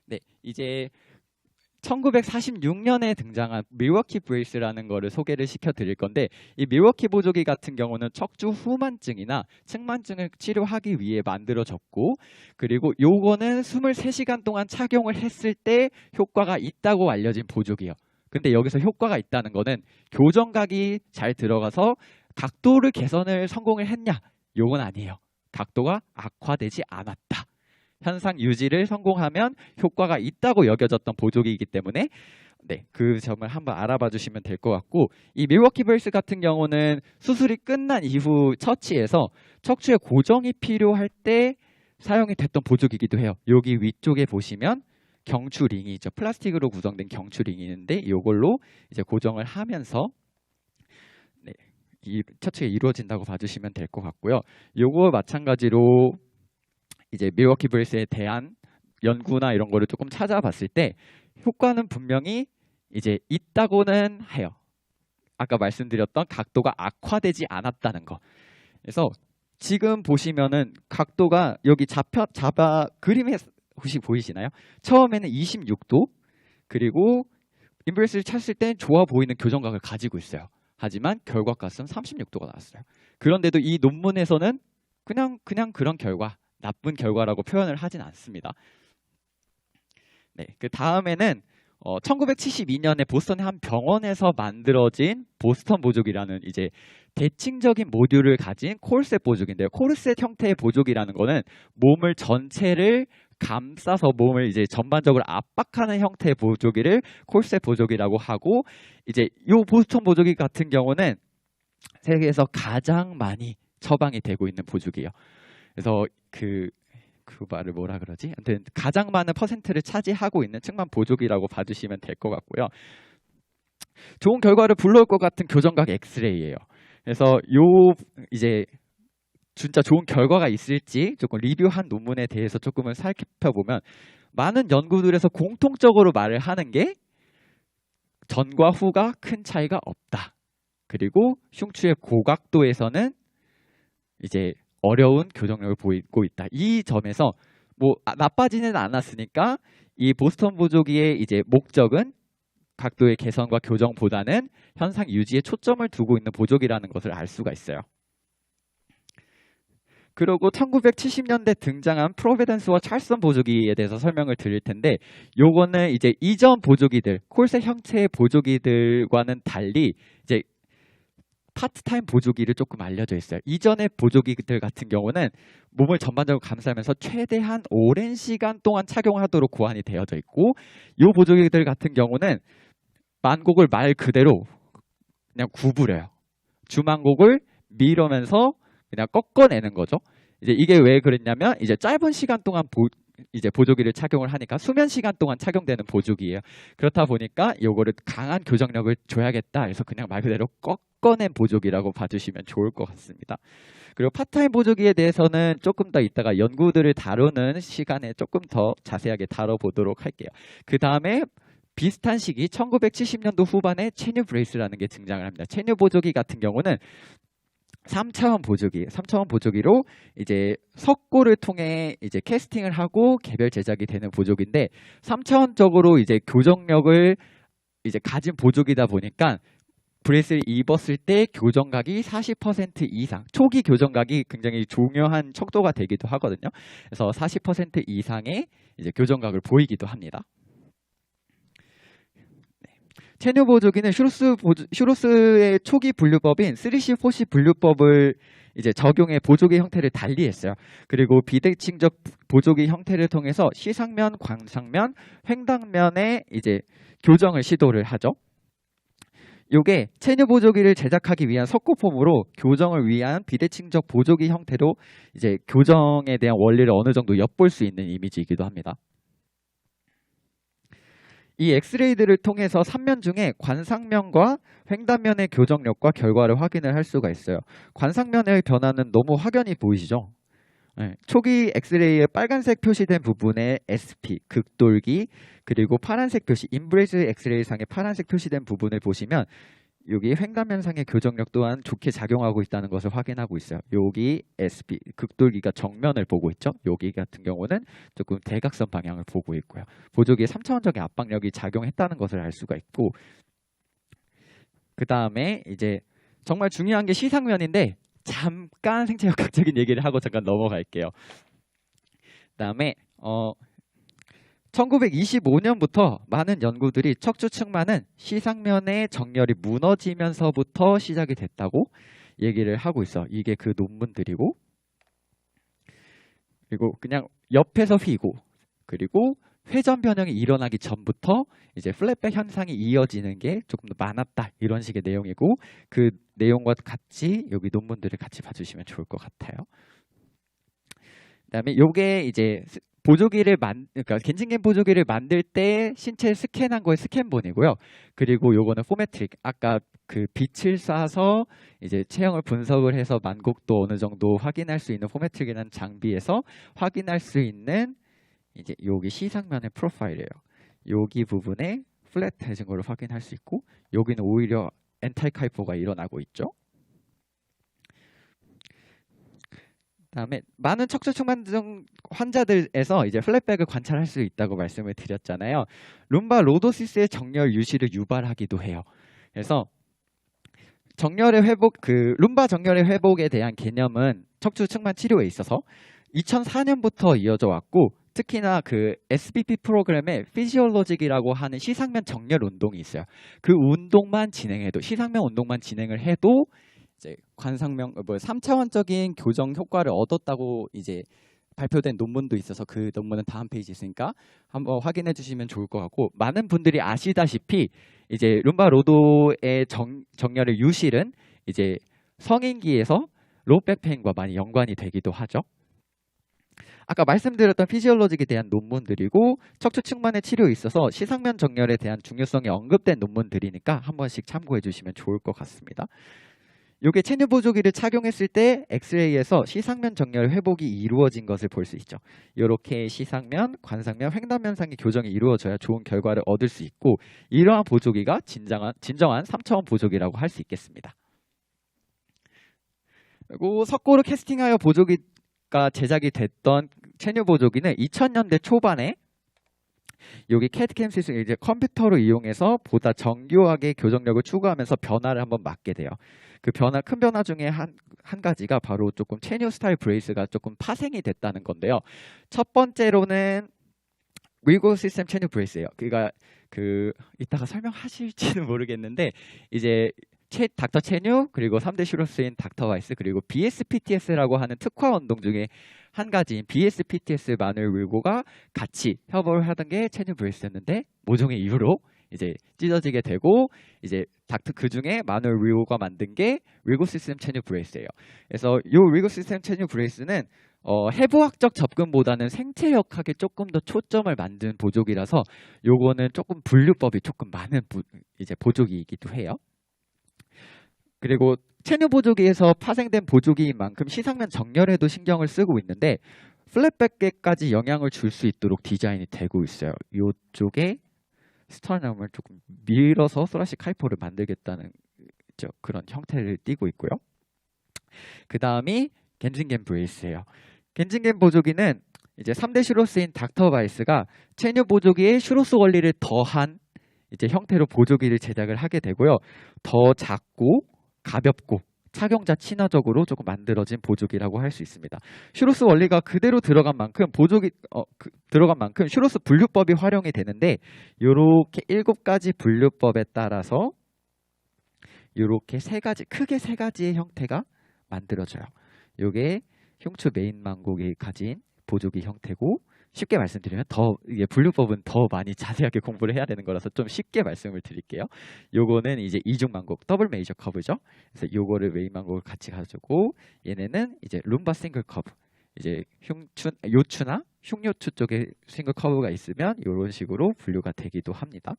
네, 이제 1946년에 등장한 밀워키 브레이스라는 거를 소개를 시켜드릴 건데, 이 밀워키 보조기 같은 경우는 척추 후만증이나 측만증을 치료하기 위해 만들어졌고, 그리고 요거는 23시간 동안 착용을 했을 때 효과가 있다고 알려진 보조기예요. 근데 여기서 효과가 있다는 거는 교정각이 잘 들어가서 각도를 개선을 성공을 했냐? 요건 아니에요. 각도가 악화되지 않았다. 현상 유지를 성공하면 효과가 있다고 여겨졌던 보조기이기 때문에 네, 그 점을 한번 알아봐 주시면 될 것 같고, 이 밀워키 브레이스 같은 경우는 수술이 끝난 이후 처치에서 척추의 고정이 필요할 때 사용이 됐던 보조기이기도 해요. 여기 위쪽에 보시면 경추링이 있죠. 플라스틱으로 구성된 경추링이 있는데 이걸로 이제 고정을 하면서 네, 이 처치가 이루어진다고 봐주시면 될 것 같고요. 요거 마찬가지로 이제 밀워키 브레이스에 대한 연구나 이런 거를 조금 찾아봤을 때 효과는 분명히 이제 있다고는 해요. 아까 말씀드렸던 각도가 악화되지 않았다는 거. 그래서 지금 보시면은 각도가 여기 그림에 혹시 보이시나요? 처음에는 26도, 그리고 인브레스를 찼을 땐 좋아 보이는 교정각을 가지고 있어요. 하지만 결과값은 36도가 나왔어요. 그런데도 이 논문에서는 그냥 그런 결과, 나쁜 결과라고 표현을 하진 않습니다. 네, 그 다음에는 1972년에 보스턴의 한 병원에서 만들어진 보스턴 보조기라는 이제 대칭적인 모듈을 가진 콜셋 보조기인데요. 콜셋 형태의 보조기라는 거는 몸을 전체를 감싸서 몸을 이제 전반적으로 압박하는 형태의 보조기를 콜셋 보조기라고 하고, 이제 이 보스턴 보조기 같은 경우는 세계에서 가장 많이 처방이 되고 있는 보조기예요. 그래서 그 말을 뭐라 그러지? 아무튼 가장 많은 퍼센트를 차지하고 있는 측만 보조기라고 봐주시면 될 것 같고요. 좋은 결과를 불러올 것 같은 교정각 엑스레이예요. 그래서 이제 진짜 좋은 결과가 있을지 조금 리뷰한 논문에 대해서 조금은 살펴보면, 많은 연구들에서 공통적으로 말을 하는 게 전과 후가 큰 차이가 없다. 그리고 흉추의 고각도에서는 이제 어려운 교정력을 보이고 있다. 이 점에서 뭐 나빠지는 않았으니까 이 보스턴 보조기의 이제 목적은 각도의 개선과 교정보다는 현상 유지에 초점을 두고 있는 보조기라는 것을 알 수가 있어요. 그리고 1970년대 등장한 프로비던스와 찰슨 보조기에 대해서 설명을 드릴 텐데, 요거는 이제 이전 보조기들, 콜셋 형태의 보조기들과는 달리 이제 파트타임 보조기를 조금 알려져 있어요. 이전의 보조기들 같은 경우는 몸을 전반적으로 감싸면서 최대한 오랜 시간 동안 착용하도록 고안이 되어져 있고, 이 보조기들 같은 경우는 만곡을 말 그대로 그냥 구부려요. 주만곡을 밀으면서 그냥 꺾어내는 거죠. 이제 이게 왜 그랬냐면, 이제 짧은 시간 동안 이제 보조기를 착용을 하니까 수면 시간 동안 착용되는 보조기예요. 그렇다 보니까 요거를 강한 교정력을 줘야겠다 해서 그냥 말 그대로 꺾어낸 보조기라고 봐주시면 좋을 것 같습니다. 그리고 파트타임 보조기에 대해서는 조금 더 이따가 연구들을 다루는 시간에 조금 더 자세하게 다뤄보도록 할게요. 그 다음에 비슷한 시기 1970년도 후반에 체뉴 브레이스라는 게 등장을 합니다. 체뉴 보조기 같은 경우는 3차원 보조기로 이제 석고를 통해 이제 캐스팅을 하고 개별 제작이 되는 보조기인데, 3차원적으로 이제 교정력을 이제 가진 보조기다 보니까 브레이스를 입었을 때 교정각이 40% 이상, 초기 교정각이 굉장히 중요한 척도가 되기도 하거든요. 그래서 40% 이상의 이제 교정각을 보이기도 합니다. 체뉴 보조기는 슈로스의 초기 분류법인 3C, 4C 분류법을 이제 적용해 보조기 형태를 달리했어요. 그리고 비대칭적 보조기 형태를 통해서 시상면, 광상면, 횡단면에 이제 교정을 시도를 하죠. 요게 체뉴 보조기를 제작하기 위한 석고폼으로 교정을 위한 비대칭적 보조기 형태로 이제 교정에 대한 원리를 어느 정도 엿볼 수 있는 이미지이기도 합니다. 이 엑스레이들을 통해서 3면 중에 관상면과 횡단면의 교정력과 결과를 확인을 할 수가 있어요. 관상면의 변화는 너무 확연히 보이시죠? 네, 초기 엑스레이에 빨간색 표시된 부분에 SP, 극돌기, 그리고 파란색 표시, 인브레이스 엑스레이상의 파란색 표시된 부분을 보시면 여기 횡단 현상의 교정력 또한 좋게 작용하고 있다는 것을 확인하고 있어요. 여기 SB 극돌기가 정면을 보고 있죠. 여기 같은 경우는 조금 대각선 방향을 보고 있고요. 보조기에 3차원적인 압박력이 작용했다는 것을 알 수가 있고, 그 다음에 이제 정말 중요한 게 시상면인데 잠깐 생체역학적인 얘기를 하고 잠깐 넘어갈게요. 그 다음에 1925년부터 많은 연구들이 척추 측만은 시상면의 정렬이 무너지면서부터 시작이 됐다고 얘기를 하고 있어. 이게 그 논문들이고, 그리고 그냥 옆에서 휘고, 그리고 회전 변형이 일어나기 전부터 이제 플랫백 현상이 이어지는 게 조금 더 많았다, 이런 식의 내용이고, 그 내용과 같이 여기 논문들을 같이 봐주시면 좋을 것 같아요. 그다음에 요게 이제 그러니까 겐징겐 보조기를 만들 때 신체 스캔한 거의 스캔본이고요. 그리고 요거는 포메트릭, 아까 그 빛을 쏴서 이제 체형을 분석을 해서 만곡도 어느 정도 확인할 수 있는 포메트릭이라는 장비에서 확인할 수 있는 이제 여기 시상면의 프로파일이에요. 여기 부분에 플랫해진 걸 확인할 수 있고, 여기는 오히려 엔탈카이포가 일어나고 있죠. 다음에 많은 척추 측만증 환자들에서 이제 플랫백을 관찰할 수 있다고 말씀을 드렸잖아요. 룸바 로도시스의 정렬 유실을 유발하기도 해요. 그래서 정렬의 회복, 룸바 정렬의 회복에 대한 개념은 척추 측만 치료에 있어서 2004년부터 이어져 왔고, 특히나 그 SBP 프로그램에 피지올로직이라고 하는 시상면 정렬 운동이 있어요. 그 운동만 진행해도, 시상면 운동만 진행을 해도 이제 관상명 3차원적인 교정 효과를 얻었다고 이제 발표된 논문도 있어서, 그 논문은 다음 페이지 있으니까 한번 확인해 주시면 좋을 것 같고, 많은 분들이 아시다시피 이제 룸바 로도의 정렬의 유실은 이제 성인기에서 로우백 페인과 많이 연관이 되기도 하죠. 아까 말씀드렸던 피지올로직에 대한 논문들이고, 척추 측만의 치료에 있어서 시상면 정렬에 대한 중요성이 언급된 논문들이니까 한 번씩 참고해 주시면 좋을 것 같습니다. 이게 체류 보조기를 착용했을 때 엑스레이에서 시상면 정렬 회복이 이루어진 것을 볼 수 있죠. 이렇게 시상면, 관상면, 횡단 현상의 교정이 이루어져야 좋은 결과를 얻을 수 있고, 이러한 보조기가 진정한 3차원 보조기라고 할 수 있겠습니다. 그리고 석고를 캐스팅하여 보조기가 제작이 됐던 체류 보조기는 2000년대 초반에 여기 캣캠시스 이제 컴퓨터로 이용해서 보다 정교하게 교정력을 추구하면서 변화를 한번 맞게 돼요. 그 큰 변화 중에 한 가지가 바로 조금 체뉴 스타일 브레이스가 조금 파생이 됐다는 건데요. 첫 번째로는 위고 시스템 체뉴 브레이스예요. 그러니까 이따가 설명하실지는 모르겠는데, 이제 닥터 체뉴, 그리고 3대 슈로스인 닥터 와이스, 그리고 BSPTS라고 하는 특화 운동 중에 한 가지인 BSPTS 마늘 윌고가 같이 협업을 하던 게 체뉴 브레이스였는데, 모종의 이유로 이제 찢어지게 되고, 이제 그 중에 마늘 윌고가 만든 게 윌고 시스템 체뉴 브레이스예요. 그래서 이 윌고 시스템 체뉴 브레이스는 해부학적 접근보다는 생체역학에 조금 더 초점을 만든 보조기라서 요거는 조금 분류법이 조금 많은 이제 보조기이기도 해요. 그리고 체뉴 보조기에서 파생된 보조기인 만큼 시상면 정렬에도 신경을 쓰고 있는데, 플랫백에까지 영향을 줄 수 있도록 디자인이 되고 있어요. 이쪽에 스터넘을 조금 밀어서 소라식 하이포를 만들겠다는 그런 형태를 띠고 있고요. 그 다음이 겐징겐 브레이스예요. 겐징겐 보조기는 이제 3대 슈로스인 닥터 바이스가 체뉴 보조기에 슈로스 원리를 더한 이제 형태로 보조기를 제작을 하게 되고요. 더 작고 가볍고 착용자 친화적으로 조금 만들어진 보조기라고 할 수 있습니다. 슈로스 원리가 그대로 들어간 만큼 슈로스 분류법이 활용이 되는데, 이렇게 7가지 분류법에 따라서 이렇게 크게 세 가지의 형태가 만들어져요. 이게 흉추 메인 만곡이 가진 보조기 형태고, 쉽게 말씀드리면 이게 분류법은 더 많이 자세하게 공부를 해야 되는 거라서 좀 쉽게 말씀을 드릴게요. 요거는 이제 이중 만곡, 더블 메이저 커브죠. 그래서 요거를 메인 만곡을 같이 가지고, 얘네는 이제 룸바 싱글 커브, 이제 요추나 흉요추 쪽에 싱글 커브가 있으면 이런 식으로 분류가 되기도 합니다.